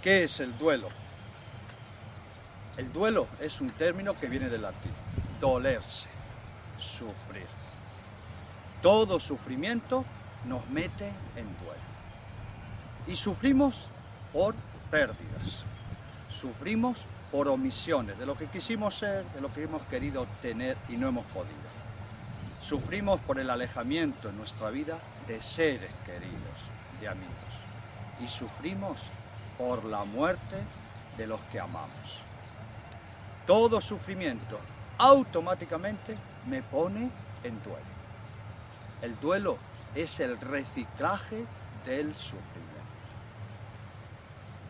¿Qué es el duelo? El duelo es un término que viene del latín, dolerse, sufrir. Todo sufrimiento nos mete en duelo. Y sufrimos por pérdidas, sufrimos por omisiones de lo que quisimos ser, de lo que hemos querido tener y no hemos podido. Sufrimos por el alejamiento en nuestra vida de seres queridos, de amigos. Y sufrimos por la muerte de los que amamos. Todo sufrimiento automáticamente me pone en duelo. El duelo es el reciclaje del sufrimiento.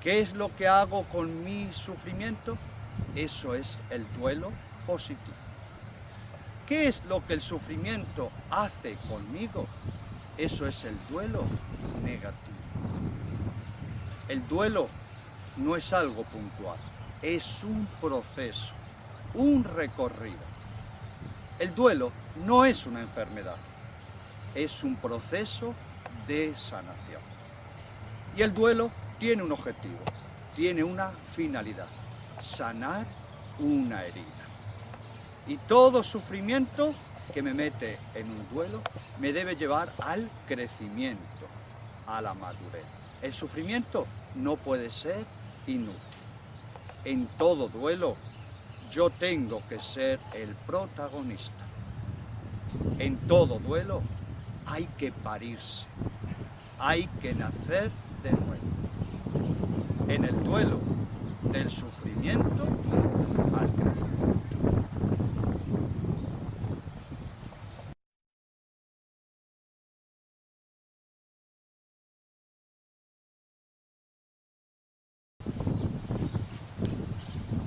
¿Qué es lo que hago con mi sufrimiento? Eso es el duelo positivo. ¿Qué es lo que el sufrimiento hace conmigo? Eso es el duelo negativo. El duelo no es algo puntual, es un proceso, un recorrido. El duelo no es una enfermedad, es un proceso de sanación. Y el duelo tiene un objetivo, tiene una finalidad, sanar una herida. Y todo sufrimiento que me mete en un duelo me debe llevar al crecimiento, a la madurez. El sufrimiento no puede ser inútil. En todo duelo yo tengo que ser el protagonista. En todo duelo hay que parirse, hay que nacer de nuevo. En el duelo del sufrimiento al crecimiento.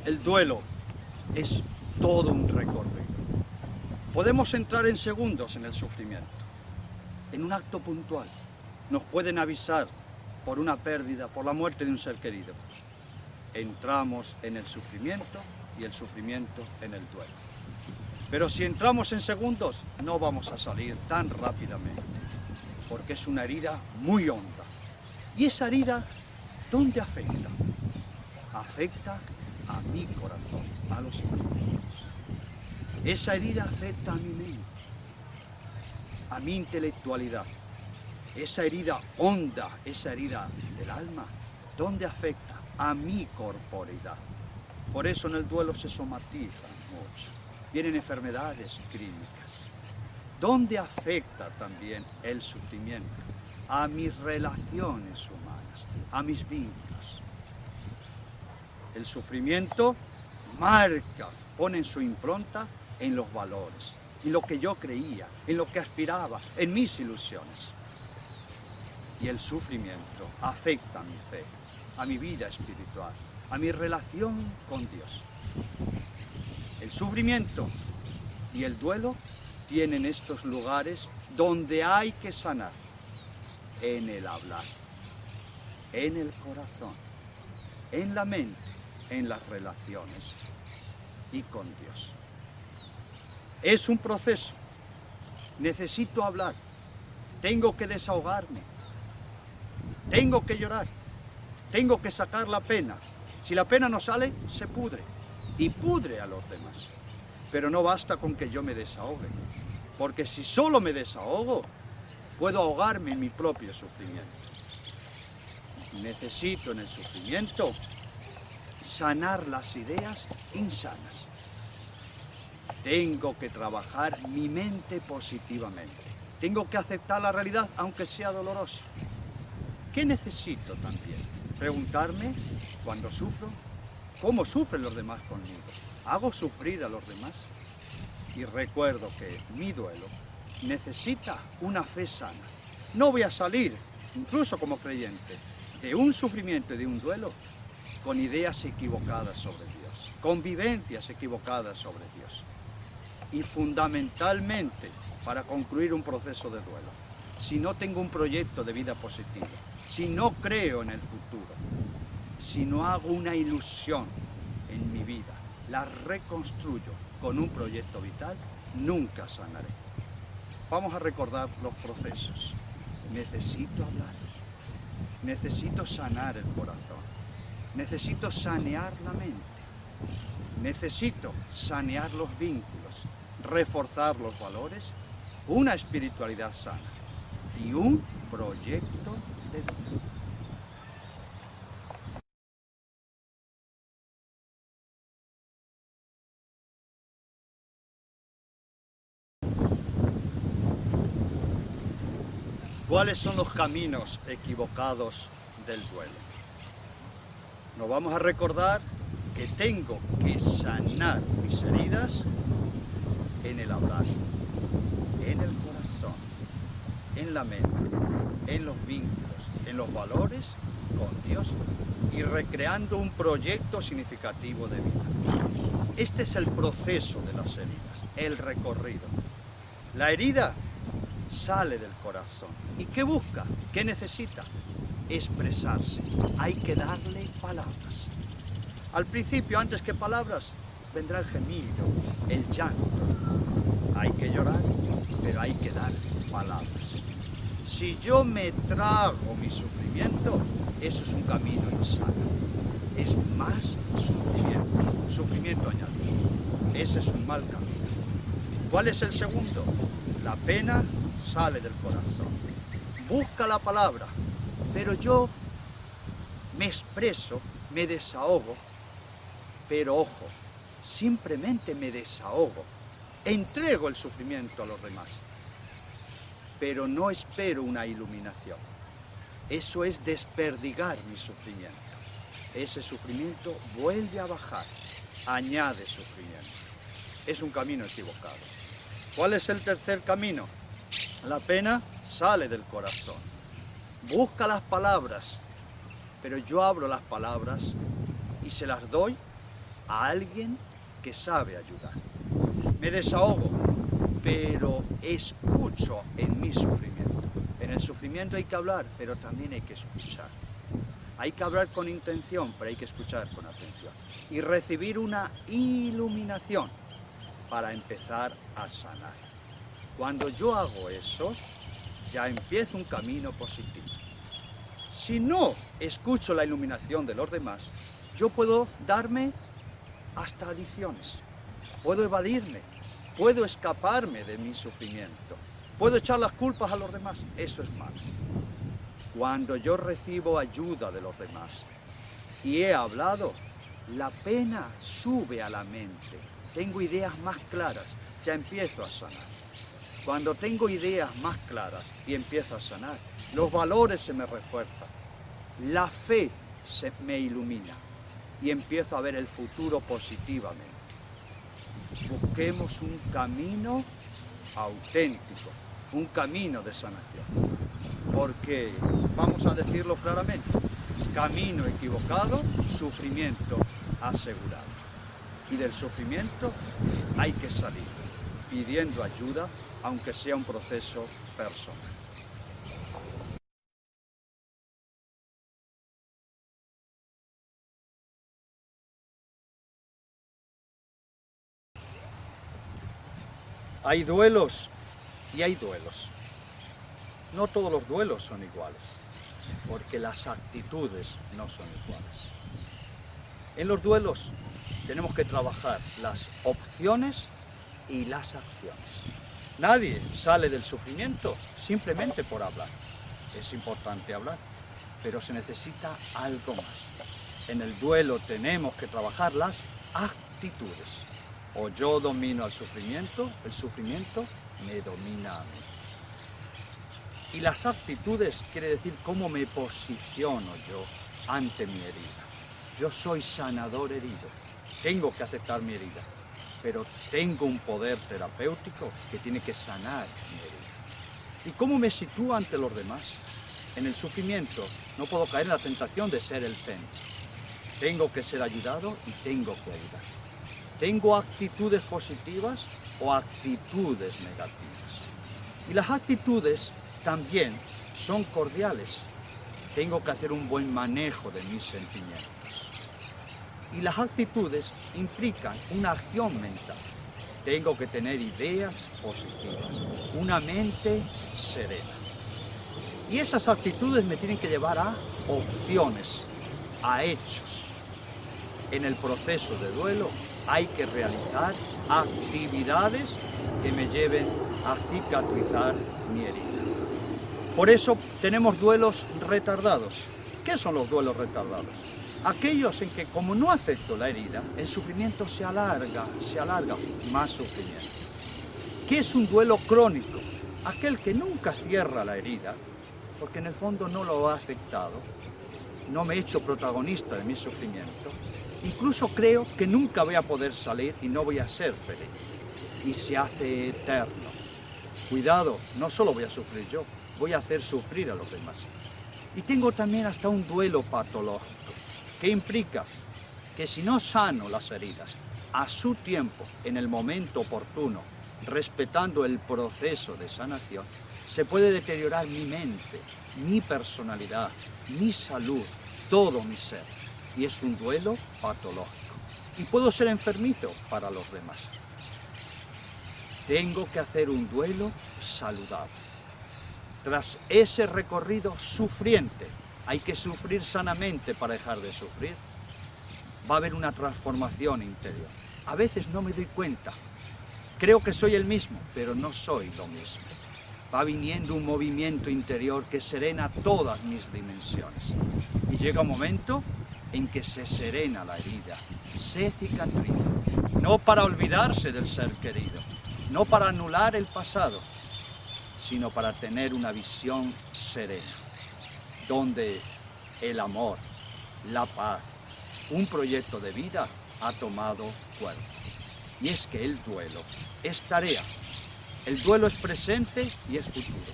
El duelo es todo un recorrido. Podemos entrar en segundos en el sufrimiento, en un acto puntual. Nos pueden avisar por una pérdida, por la muerte de un ser querido. Entramos en el sufrimiento y el sufrimiento en el duelo. Pero si entramos en segundos, no vamos a salir tan rápidamente, porque es una herida muy honda. ¿Y esa herida dónde afecta? Afecta a mi corazón, a los sentimientos. Esa herida afecta a mi mente, a mi intelectualidad. Esa herida honda, esa herida del alma, ¿dónde afecta? A mi corporeidad. Por eso en el duelo se somatiza mucho. Vienen enfermedades clínicas. ¿Dónde afecta también el sufrimiento? A mis relaciones humanas, a mis vínculos. El sufrimiento marca, pone su impronta en los valores, en lo que yo creía, en lo que aspiraba, en mis ilusiones. Y el sufrimiento afecta a mi fe, a mi vida espiritual, a mi relación con Dios. El sufrimiento y el duelo tienen estos lugares donde hay que sanar, en el hablar, en el corazón, en la mente, en las relaciones y con Dios. Es un proceso. Necesito hablar. Tengo que desahogarme. Tengo que llorar. Tengo que sacar la pena. Si la pena no sale, se pudre. Y pudre a los demás. Pero no basta con que yo me desahogue. Porque si solo me desahogo, puedo ahogarme en mi propio sufrimiento. Necesito en el sufrimiento sanar las ideas insanas. Tengo que trabajar mi mente positivamente. Tengo que aceptar la realidad, aunque sea dolorosa. ¿Qué necesito también? Preguntarme, cuando sufro, ¿cómo sufren los demás conmigo? ¿Hago sufrir a los demás? Y recuerdo que mi duelo necesita una fe sana. No voy a salir, incluso como creyente, de un sufrimiento y de un duelo con ideas equivocadas sobre Dios, con vivencias equivocadas sobre Dios. Y fundamentalmente, para concluir un proceso de duelo, si no tengo un proyecto de vida positivo, si no creo en el futuro, si no hago una ilusión en mi vida, la reconstruyo con un proyecto vital, nunca sanaré. Vamos a recordar los procesos. Necesito hablar, necesito sanar el corazón, necesito sanear la mente, necesito sanear los vínculos, reforzar los valores, una espiritualidad sana y un proyecto de vida. ¿Cuáles son los caminos equivocados del duelo? Nos vamos a recordar que tengo que sanar mis heridas en el hablar, en el corazón, en la mente, en los vínculos, en los valores con Dios y recreando un proyecto significativo de vida. Este es el proceso de las heridas, el recorrido. La herida sale del corazón. ¿Y qué busca? ¿Qué necesita? Expresarse. Hay que darle palabras. Al principio, antes que palabras, vendrá el gemido, el llanto. Hay que llorar, pero hay que dar palabras. Si yo me trago mi sufrimiento, eso es un camino insano. Es más sufrimiento añadido. Ese es un mal camino. ¿Cuál es el segundo? La pena sale del corazón. Busca la palabra, pero yo me expreso, me desahogo, pero ojo, simplemente me desahogo, entrego el sufrimiento a los demás, pero no espero una iluminación. Eso es desperdigar mi sufrimiento. Ese sufrimiento vuelve a bajar, añade sufrimiento. Es un camino equivocado. ¿Cuál es el tercer camino? La pena sale del corazón. Busca las palabras, pero yo abro las palabras y se las doy a alguien que sabe ayudar. Me desahogo, pero escucho en mi sufrimiento. En el sufrimiento hay que hablar, pero también hay que escuchar. Hay que hablar con intención, pero hay que escuchar con atención. Y recibir una iluminación para empezar a sanar. Cuando yo hago eso, ya empiezo un camino positivo. Si no escucho la iluminación de los demás, yo puedo darme hasta adicciones, puedo evadirme, puedo escaparme de mi sufrimiento, puedo echar las culpas a los demás. Eso es malo. Cuando yo recibo ayuda de los demás y he hablado, la pena sube a la mente. Tengo ideas más claras, ya empiezo a sanar. Cuando tengo ideas más claras y empiezo a sanar, los valores se me refuerzan, la fe se me ilumina y empiezo a ver el futuro positivamente. Busquemos un camino auténtico, un camino de sanación, porque, vamos a decirlo claramente, camino equivocado, sufrimiento asegurado. Y del sufrimiento hay que salir, pidiendo ayuda, aunque sea un proceso personal. Hay duelos y hay duelos. No todos los duelos son iguales, porque las actitudes no son iguales. En los duelos tenemos que trabajar las opciones y las acciones. Nadie sale del sufrimiento simplemente por hablar. Es importante hablar, pero se necesita algo más. En el duelo tenemos que trabajar las actitudes. O yo domino el sufrimiento me domina a mí. Y las actitudes quiere decir cómo me posiciono yo ante mi herida. Yo soy sanador herido, tengo que aceptar mi herida, pero tengo un poder terapéutico que tiene que sanar mi herida. ¿Y cómo me sitúo ante los demás? En el sufrimiento no puedo caer en la tentación de ser el centro. Tengo que ser ayudado y tengo que ayudar. ¿Tengo actitudes positivas o actitudes negativas? Y las actitudes también son cordiales. Tengo que hacer un buen manejo de mis sentimientos. Y las actitudes implican una acción mental. Tengo que tener ideas positivas, una mente serena. Y esas actitudes me tienen que llevar a opciones, a hechos. En el proceso de duelo hay que realizar actividades que me lleven a cicatrizar mi herida. Por eso tenemos duelos retardados. ¿Qué son los duelos retardados? Aquellos en que, como no acepto la herida, el sufrimiento se alarga, más sufrimiento. ¿Qué es un duelo crónico? Aquel que nunca cierra la herida, porque en el fondo no lo ha aceptado, no me he hecho protagonista de mi sufrimiento, incluso creo que nunca voy a poder salir y no voy a ser feliz. Y se hace eterno. Cuidado, no solo voy a sufrir yo, voy a hacer sufrir a los demás. Y tengo también hasta un duelo patológico, que implica que si no sano las heridas a su tiempo, en el momento oportuno, respetando el proceso de sanación, se puede deteriorar mi mente, mi personalidad, mi salud, todo mi ser. Y es un duelo patológico. Y puedo ser enfermizo para los demás. Tengo que hacer un duelo saludable. Tras ese recorrido sufriente, hay que sufrir sanamente para dejar de sufrir, va a haber una transformación interior. A veces no me doy cuenta. Creo que soy el mismo, pero no soy lo mismo. Va viniendo un movimiento interior que serena todas mis dimensiones. Y llega un momento en que se serena la herida, se cicatriza. No para olvidarse del ser querido, no para anular el pasado, sino para tener una visión serena, donde el amor, la paz, un proyecto de vida ha tomado cuerpo. Y es que el duelo es tarea. El duelo es presente y es futuro.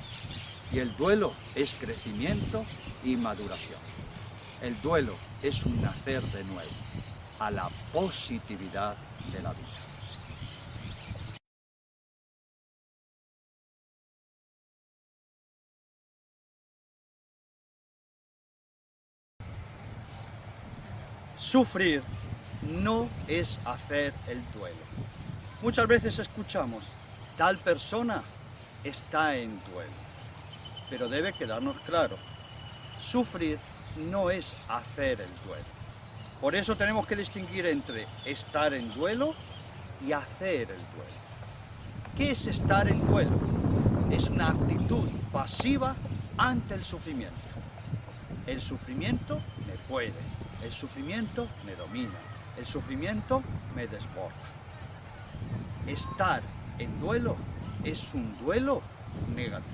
Y el duelo es crecimiento y maduración. El duelo es un nacer de nuevo a la positividad de la vida. Sufrir no es hacer el duelo. Muchas veces escuchamos, tal persona está en duelo. Pero debe quedarnos claro, sufrir no es hacer el duelo. Por eso tenemos que distinguir entre estar en duelo y hacer el duelo. ¿Qué es estar en duelo? Es una actitud pasiva ante el sufrimiento. El sufrimiento me puede, el sufrimiento me domina, el sufrimiento me desborda. Estar en duelo es un duelo negativo.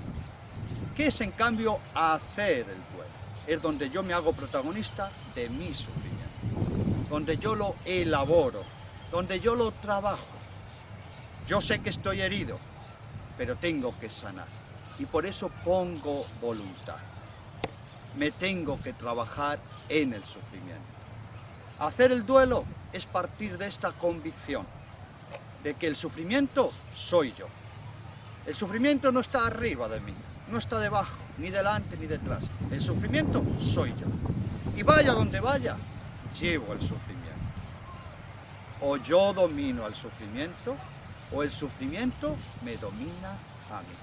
¿Qué es en cambio hacer el duelo? Es donde yo me hago protagonista de mi sufrimiento, donde yo lo elaboro, donde yo lo trabajo. Yo sé que estoy herido, pero tengo que sanar y por eso pongo voluntad. Me tengo que trabajar en el sufrimiento. Hacer el duelo es partir de esta convicción de que el sufrimiento soy yo. El sufrimiento no está arriba de mí, no está debajo, ni delante ni detrás. El sufrimiento soy yo. Y vaya donde vaya, llevo el sufrimiento. O yo domino al sufrimiento, o el sufrimiento me domina a mí.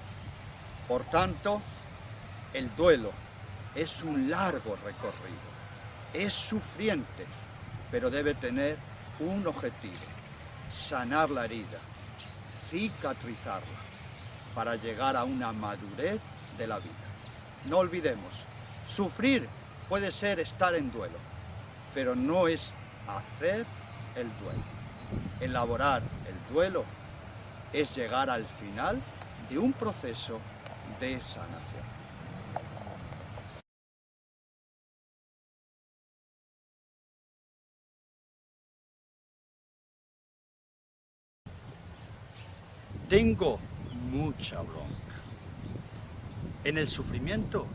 Por tanto, el duelo es un largo recorrido, es sufriente, pero debe tener un objetivo: sanar la herida, cicatrizarla, para llegar a una madurez de la vida. No olvidemos, sufrir puede ser estar en duelo, pero no es hacer el duelo. Elaborar el duelo es llegar al final de un proceso de sanación. Tengo mucha bronca. En el sufrimiento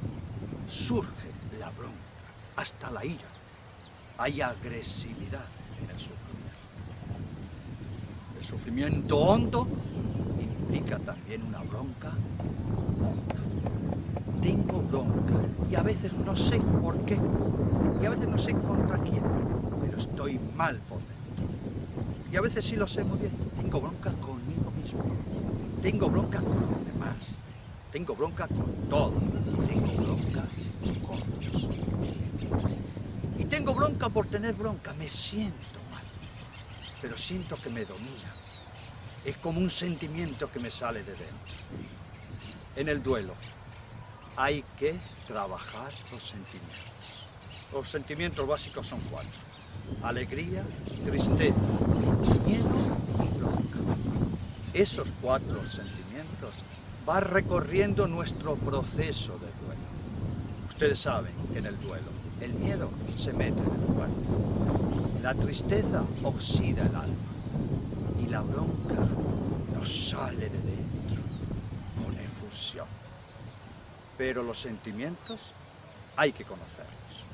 surge la bronca, hasta la ira. Hay agresividad en el sufrimiento. El sufrimiento hondo implica también una bronca honda. Tengo bronca y a veces no sé por qué, y a veces no sé contra quién, pero estoy mal por dentro. Y a veces sí lo sé muy bien, tengo bronca conmigo mismo, tengo bronca con los demás, tengo bronca con todo, y tengo bronca con Dios. Y tengo bronca por tener bronca, me siento mal, pero siento que me domina. Es como un sentimiento que me sale de dentro. En el duelo hay que trabajar los sentimientos. Los sentimientos básicos son 4. Alegría, tristeza, miedo y bronca. Esos 4 sentimientos van recorriendo nuestro proceso de duelo. Ustedes saben que en el duelo el miedo se mete en el cuerpo, la tristeza oxida el alma y la bronca nos sale de dentro con efusión. Pero los sentimientos hay que conocerlos,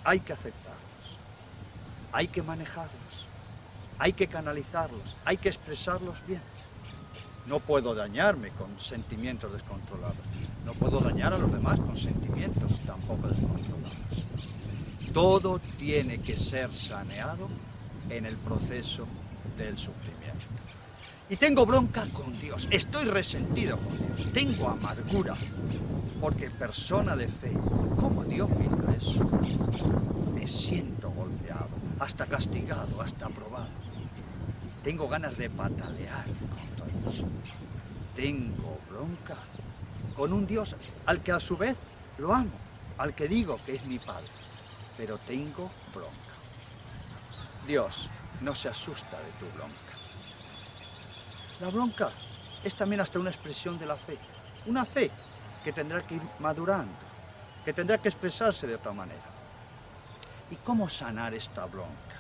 hay que aceptarlos, hay que manejarlos, hay que canalizarlos, hay que expresarlos bien. No puedo dañarme con sentimientos descontrolados, no puedo dañar a los demás con sentimientos tampoco descontrolados. Todo tiene que ser saneado en el proceso del sufrimiento. Y tengo bronca con Dios, estoy resentido con Dios, tengo amargura, porque persona de fe, ¿cómo Dios me hizo eso? Me siento golpeado, hasta castigado, hasta aprobado. Tengo ganas de patalear contra Dios. Tengo bronca con un Dios al que a su vez lo amo, al que digo que es mi Padre, pero tengo bronca. Dios no se asusta de tu bronca. La bronca es también hasta una expresión de la fe. Una fe que tendrá que ir madurando, que tendrá que expresarse de otra manera. ¿Y cómo sanar esta bronca?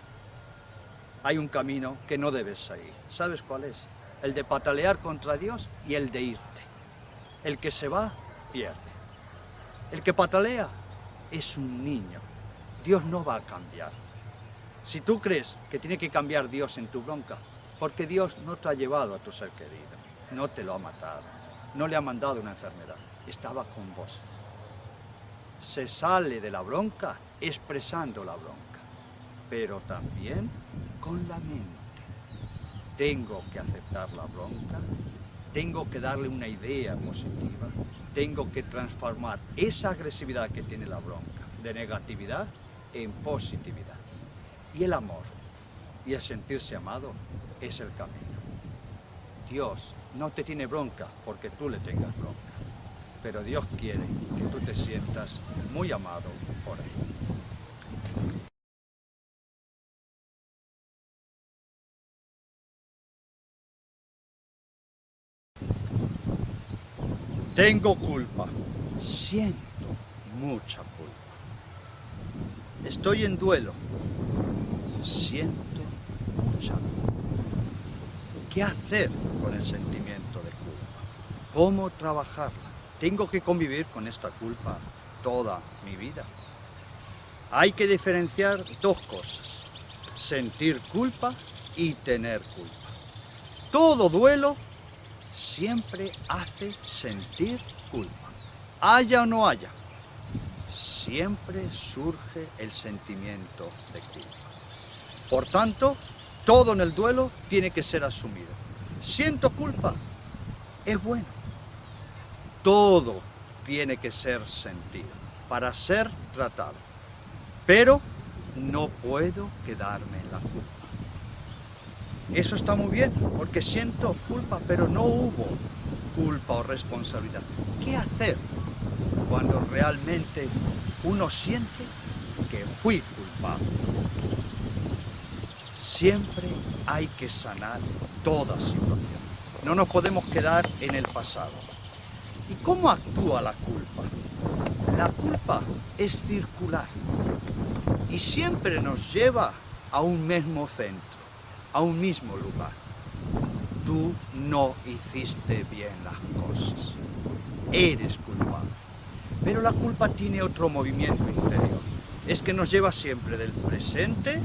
Hay un camino que no debes seguir. ¿Sabes cuál es? El de patalear contra Dios y el de irte. El que se va, pierde. El que patalea es un niño. Dios no va a cambiar. Si tú crees que tiene que cambiar Dios en tu bronca, porque Dios no te ha llevado a tu ser querido, no te lo ha matado, no le ha mandado una enfermedad, estaba con vos. Se sale de la bronca expresando la bronca, pero también con la mente. Tengo que aceptar la bronca, tengo que darle una idea positiva, tengo que transformar esa agresividad que tiene la bronca de negatividad en positividad. Y el amor y el sentirse amado es el camino. Dios no te tiene bronca porque tú le tengas bronca, pero Dios quiere que tú te sientas muy amado por Él. Tengo culpa, siento mucha culpa. Estoy en duelo, siento mucha culpa. ¿Qué hacer con el sentimiento de culpa? ¿Cómo trabajarla? Tengo que convivir con esta culpa toda mi vida. Hay que diferenciar 2 cosas, sentir culpa y tener culpa. Todo duelo siempre hace sentir culpa, haya o no haya, siempre surge el sentimiento de culpa. Por tanto, todo en el duelo tiene que ser asumido. Siento culpa, es bueno. Todo tiene que ser sentido para ser tratado, pero no puedo quedarme en la culpa. Eso está muy bien, porque siento culpa, pero no hubo culpa o responsabilidad. ¿Qué hacer cuando realmente uno siente que fui culpable? Siempre hay que sanar toda situación. No nos podemos quedar en el pasado. ¿Y cómo actúa la culpa? La culpa es circular y siempre nos lleva a un mismo centro, a un mismo lugar. Tú no hiciste bien las cosas. Eres culpable. Pero la culpa tiene otro movimiento interior. Es que nos lleva siempre del presente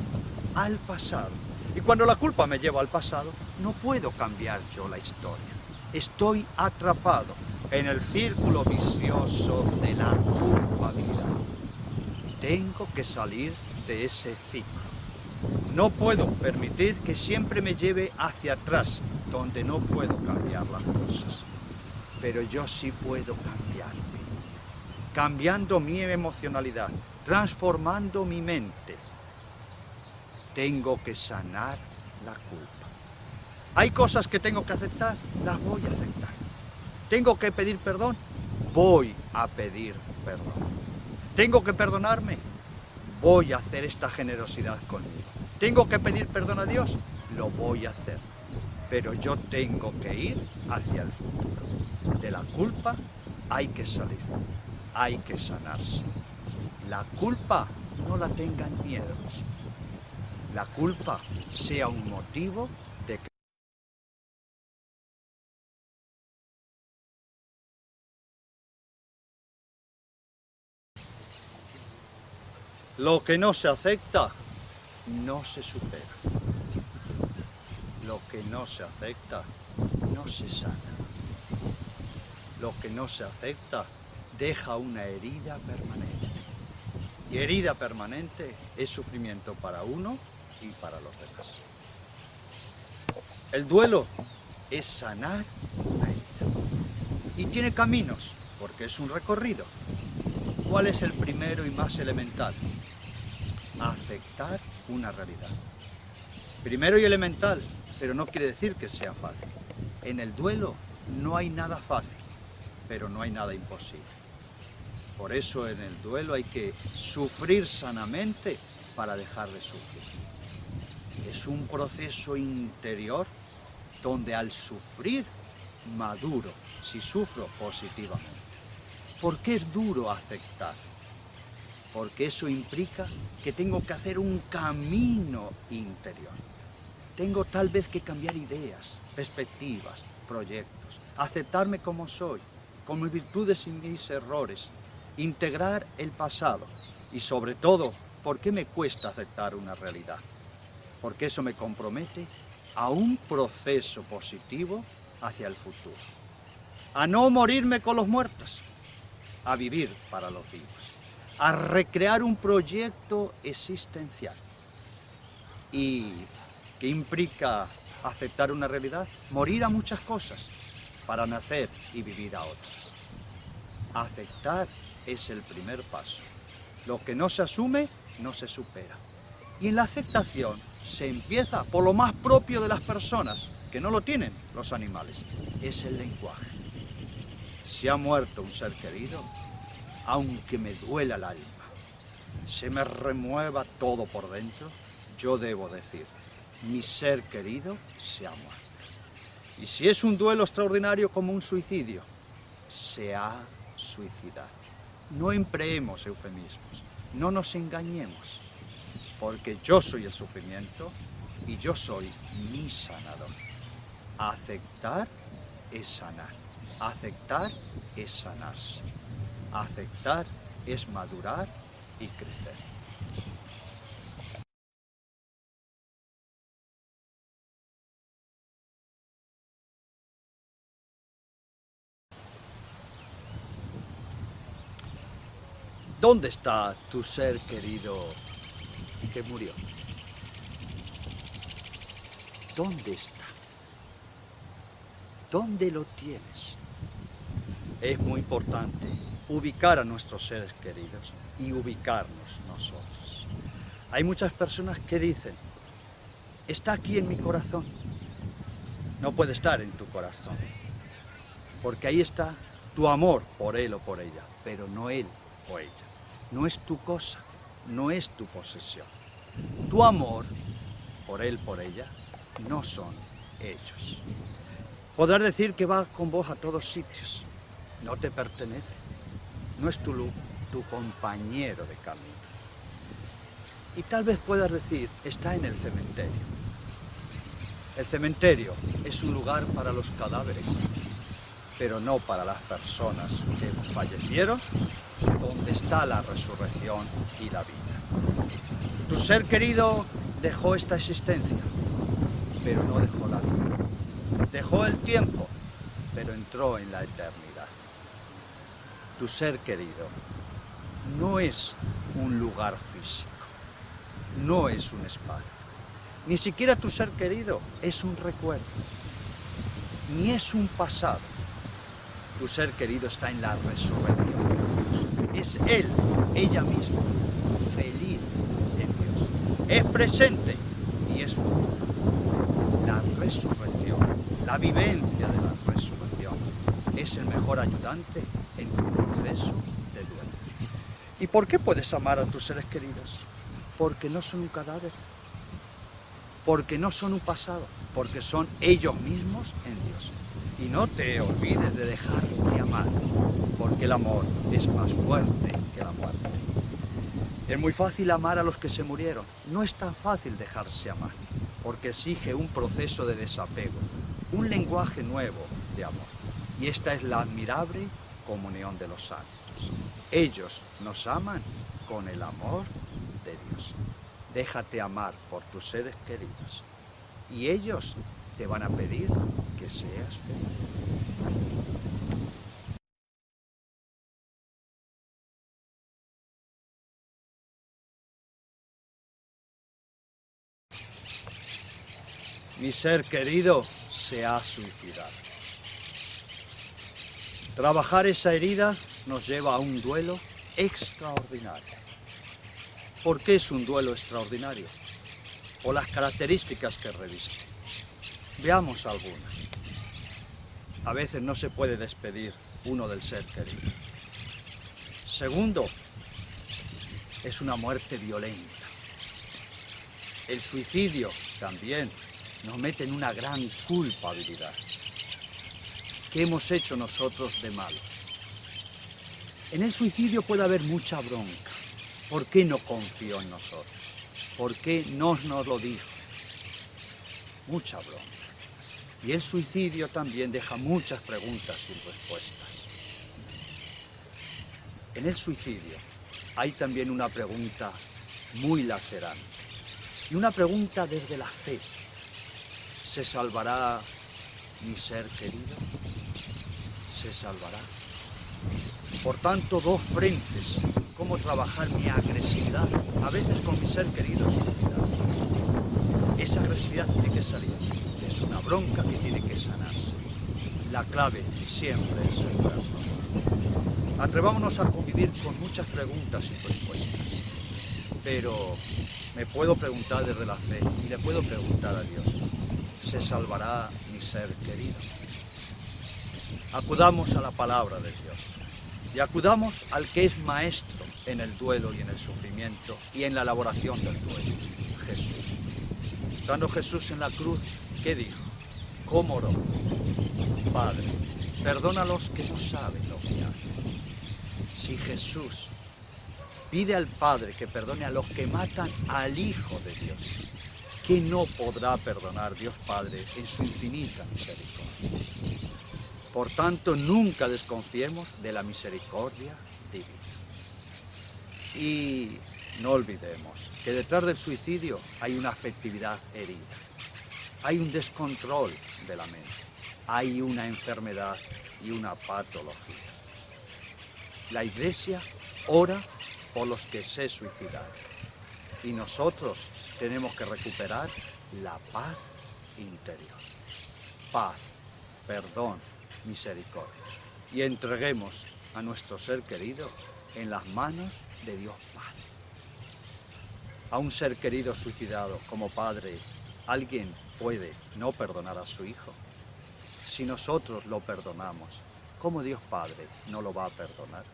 al pasado. Y cuando la culpa me lleva al pasado, no puedo cambiar yo la historia. Estoy atrapado en el círculo vicioso de la culpabilidad. Tengo que salir de ese ciclo. No puedo permitir que siempre me lleve hacia atrás, donde no puedo cambiar las cosas. Pero yo sí puedo cambiarme. cambiando mi emocionalidad, transformando mi mente. Tengo que sanar la culpa. Hay cosas que tengo que aceptar, las voy a aceptar. Tengo que pedir perdón, voy a pedir perdón. Tengo que perdonarme, voy a hacer esta generosidad conmigo. Tengo que pedir perdón a Dios, lo voy a hacer. Pero yo tengo que ir hacia el futuro. De la culpa hay que salir, hay que sanarse. La culpa no la tengan miedo. La culpa sea un motivo de que lo que no se acepta no se supera. Lo que no se acepta no se sana. Lo que no se acepta deja una herida permanente. Y herida permanente es sufrimiento para uno y para los demás. El duelo es sanar una herida. Y tiene caminos, porque es un recorrido. ¿Cuál es el primero y más elemental? Aceptar una realidad. Primero y elemental, pero no quiere decir que sea fácil. En el duelo no hay nada fácil, pero no hay nada imposible. Por eso en el duelo hay que sufrir sanamente para dejar de sufrir. Es un proceso interior donde al sufrir maduro, si sufro positivamente. ¿Por qué es duro aceptar? Porque eso implica que tengo que hacer un camino interior. Tengo tal vez que cambiar ideas, perspectivas, proyectos, aceptarme como soy, con mis virtudes y mis errores, integrar el pasado y sobre todo, ¿por qué me cuesta aceptar una realidad? Porque eso me compromete a un proceso positivo hacia el futuro. A no morirme con los muertos, a vivir para los vivos, a recrear un proyecto existencial. ¿Y qué implica aceptar una realidad? Morir a muchas cosas para nacer y vivir a otras. Aceptar es el primer paso. Lo que no se asume, no se supera. Y en la aceptación se empieza por lo más propio de las personas, que no lo tienen los animales, es el lenguaje. Si ha muerto un ser querido, aunque me duela el alma, se me remueva todo por dentro, yo debo decir, mi ser querido se ha muerto. Y si es un duelo extraordinario como un suicidio, se ha suicidado. No empleemos eufemismos, no nos engañemos, porque yo soy el sufrimiento y yo soy mi sanador. Aceptar es sanar, aceptar es sanarse, aceptar es madurar y crecer. ¿Dónde está tu ser querido que murió? ¿Dónde está? ¿Dónde lo tienes? Es muy importante ubicar a nuestros seres queridos y ubicarnos nosotros. Hay muchas personas que dicen, está aquí en mi corazón. No puede estar en tu corazón, porque ahí está tu amor por él o por ella, pero no él o ella. No es tu cosa, no es tu posesión. Tu amor por él, por ella, no son ellos. Podrás decir que va con vos a todos sitios. No te pertenece. No es tu compañero de camino. Y tal vez puedas decir, está en el cementerio. El cementerio es un lugar para los cadáveres, pero no para las personas que fallecieron, donde está la resurrección y la vida. Tu ser querido dejó esta existencia, pero no dejó la vida. Dejó el tiempo, pero entró en la eternidad. Tu ser querido no es un lugar físico, no es un espacio. Ni siquiera tu ser querido es un recuerdo, ni es un pasado. Tu ser querido está en la resurrección de Dios. es Él, ella misma, feliz en Dios. Es presente y es futuro. La resurrección, la vivencia de la resurrección, es el mejor ayudante en tu proceso de duelo. ¿Y por qué puedes amar a tus seres queridos? Porque no son un cadáver, porque no son un pasado, porque son ellos mismos en Dios. Y no te olvides de dejar de amar, porque el amor es más fuerte que la muerte. Es muy fácil amar a los que se murieron. No es tan fácil dejarse amar, porque exige un proceso de desapego, un lenguaje nuevo de amor. Y esta es la admirable comunión de los santos. Ellos nos aman con el amor de Dios. Déjate amar por tus seres queridos y ellos te van a pedir que seas feliz. Mi ser querido se ha suicidado. Trabajar esa herida nos lleva a un duelo extraordinario. ¿Por qué es un duelo extraordinario? Por las características que reviste. Veamos algunas. A veces no se puede despedir uno del ser querido. Segundo, es una muerte violenta. El suicidio también nos mete en una gran culpabilidad. ¿Qué hemos hecho nosotros de malo? En el suicidio puede haber mucha bronca. ¿Por qué no confió en nosotros? ¿Por qué no nos lo dijo? Mucha bronca. Y el suicidio también deja muchas preguntas sin respuestas. En el suicidio hay también una pregunta muy lacerante. Y una pregunta desde la fe. ¿Se salvará mi ser querido? ¿Se salvará? Por tanto, dos frentes. ¿Cómo trabajar mi agresividad? A veces con mi ser querido suicidado. Esa agresividad tiene que salir. Es una bronca que tiene que sanarse. La clave siempre es el perdón. Atrevámonos a convivir con muchas preguntas y respuestas. Pero me puedo preguntar desde la fe y le puedo preguntar a Dios, ¿se salvará mi ser querido? Acudamos a la palabra de Dios y acudamos al que es maestro en el duelo y en el sufrimiento y en la elaboración del duelo, Jesús. Estando Jesús en la cruz, ¿qué dijo? ¿Cómo oró? Padre, perdónalos que no saben lo que hacen. Si Jesús pide al Padre que perdone a los que matan al Hijo de Dios, ¿qué no podrá perdonar Dios Padre en su infinita misericordia? Por tanto, nunca desconfiemos de la misericordia divina. Y no olvidemos que detrás del suicidio hay una afectividad herida, hay un descontrol de la mente, hay una enfermedad y una patología. La Iglesia ora por los que se suicidaron y nosotros tenemos que recuperar la paz interior. Paz, perdón, misericordia. Y entreguemos a nuestro ser querido en las manos de Dios Padre. A un ser querido suicidado como padre, ¿alguien puede no perdonar a su hijo? Si nosotros lo perdonamos, ¿cómo Dios Padre no lo va a perdonar?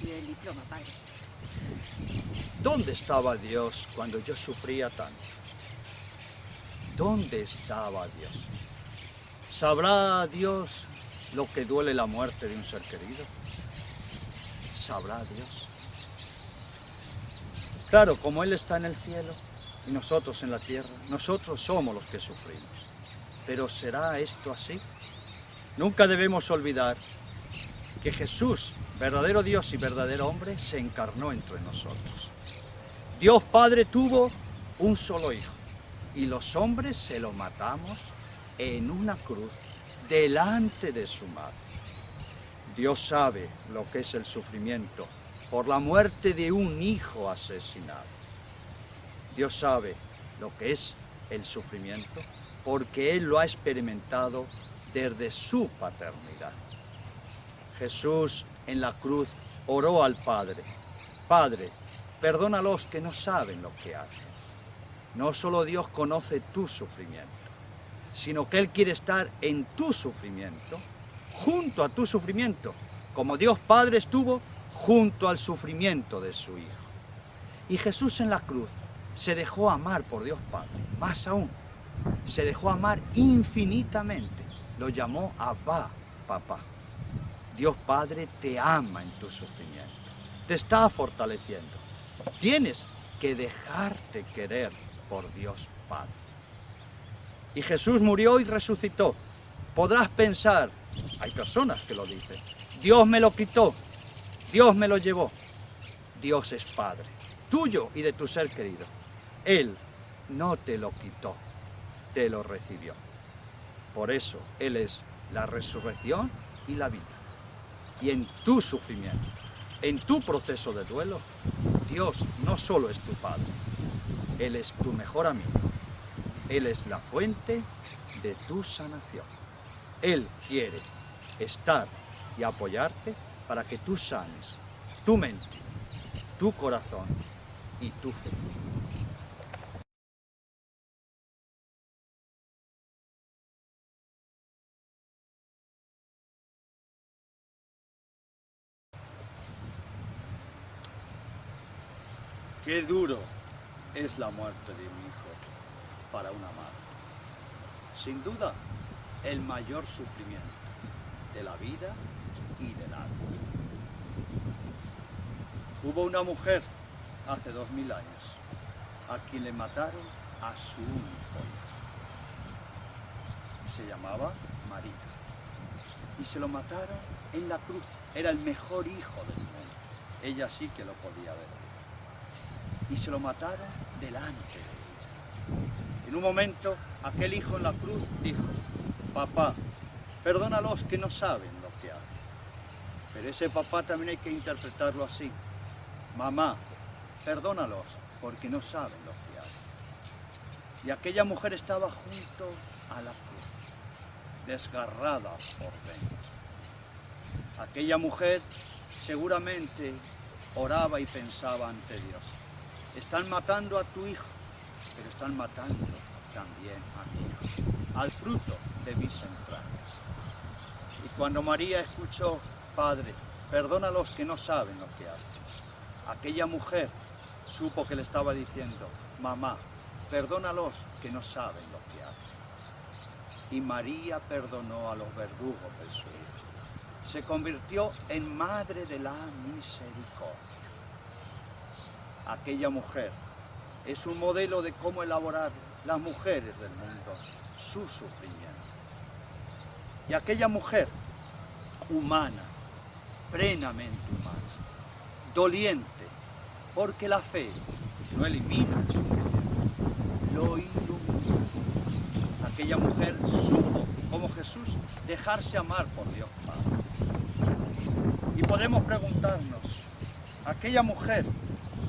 El diploma, padre. ¿Dónde estaba Dios cuando yo sufría tanto? ¿Dónde estaba Dios? ¿Sabrá Dios lo que duele la muerte de un ser querido? ¿Sabrá Dios? Claro, como Él está en el cielo y nosotros en la tierra, nosotros somos los que sufrimos. Pero ¿será esto así? Nunca debemos olvidar que Jesús, verdadero Dios y verdadero hombre, se encarnó entre nosotros. Dios Padre tuvo un solo hijo y los hombres se lo matamos en una cruz delante de su madre. Dios sabe lo que es el sufrimiento por la muerte de un hijo asesinado. Dios sabe lo que es el sufrimiento? Porque Él lo ha experimentado desde su paternidad. Jesús en la cruz oró al Padre: Padre, perdónalos que no saben lo que hacen. No solo Dios conoce tu sufrimiento, sino que Él quiere estar en tu sufrimiento, junto a tu sufrimiento, como Dios Padre estuvo junto al sufrimiento de su Hijo. Y Jesús en la cruz se dejó amar por Dios Padre, más aún, se dejó amar infinitamente, lo llamó Abba, papá. Dios Padre te ama en tu sufrimiento, te está fortaleciendo. Tienes que dejarte querer por Dios Padre. Y Jesús murió y resucitó. Podrás pensar, hay personas que lo dicen, Dios me lo quitó, Dios me lo llevó. Dios es Padre, tuyo y de tu ser querido. Él no te lo quitó, te lo recibió. Por eso Él es la resurrección y la vida. Y en tu sufrimiento, en tu proceso de duelo, Dios no solo es tu Padre, Él es tu mejor amigo. Él es la fuente de tu sanación. Él quiere estar y apoyarte para que tú sanes tu mente, tu corazón y tu fe. Qué duro es la muerte de un hijo para una madre. Sin duda, el mayor sufrimiento de la vida y del alma. Hubo una mujer hace 2000 años a quien le mataron a su único hijo. Se llamaba María. Y se lo mataron en la cruz. Era el mejor hijo del mundo. Ella sí que lo podía ver. Y se lo mataron delante de ella. En un momento, aquel hijo en la cruz dijo: papá, perdónalos que no saben lo que hacen. Pero ese papá también hay que interpretarlo así: mamá, perdónalos porque no saben lo que hacen. Y aquella mujer estaba junto a la cruz, desgarrada por dentro. Aquella mujer seguramente oraba y pensaba ante Dios: están matando a tu hijo, pero están matando también a mi hijo, al fruto de mis entrañas. Y cuando María escuchó: Padre, perdónalos que no saben lo que hacen, aquella mujer supo que le estaba diciendo: mamá, perdónalos que no saben lo que hacen. Y María perdonó a los verdugos de su hijo. Se convirtió en madre de la misericordia. Aquella mujer es un modelo de cómo elaborar las mujeres del mundo su sufrimiento. Y aquella mujer humana, plenamente humana, doliente, porque la fe no elimina el sufrimiento, lo ilumina. Aquella mujer supo, como Jesús, dejarse amar por Dios Padre. Y podemos preguntarnos, aquella mujer,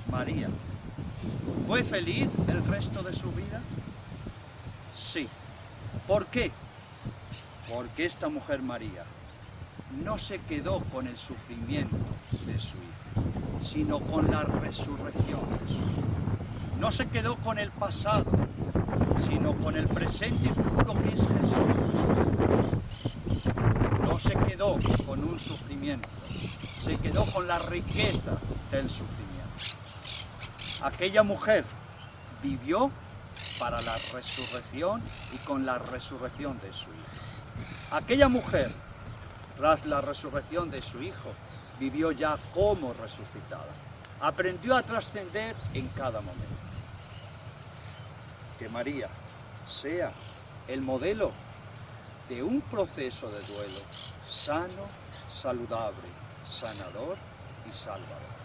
María, ¿fue feliz el resto de su vida? Sí. ¿Por qué? Porque esta mujer María no se quedó con el sufrimiento de su hijo, sino con la resurrección de su hijo. No se quedó con el pasado, sino con el presente y futuro que es Jesús. No se quedó con un sufrimiento, se quedó con la riqueza del sufrimiento. Aquella mujer vivió para la resurrección y con la resurrección de su hijo. Aquella mujer, tras la resurrección de su hijo, vivió ya como resucitada. Aprendió a trascender en cada momento. Que María sea el modelo de un proceso de duelo sano, saludable, sanador y salvador.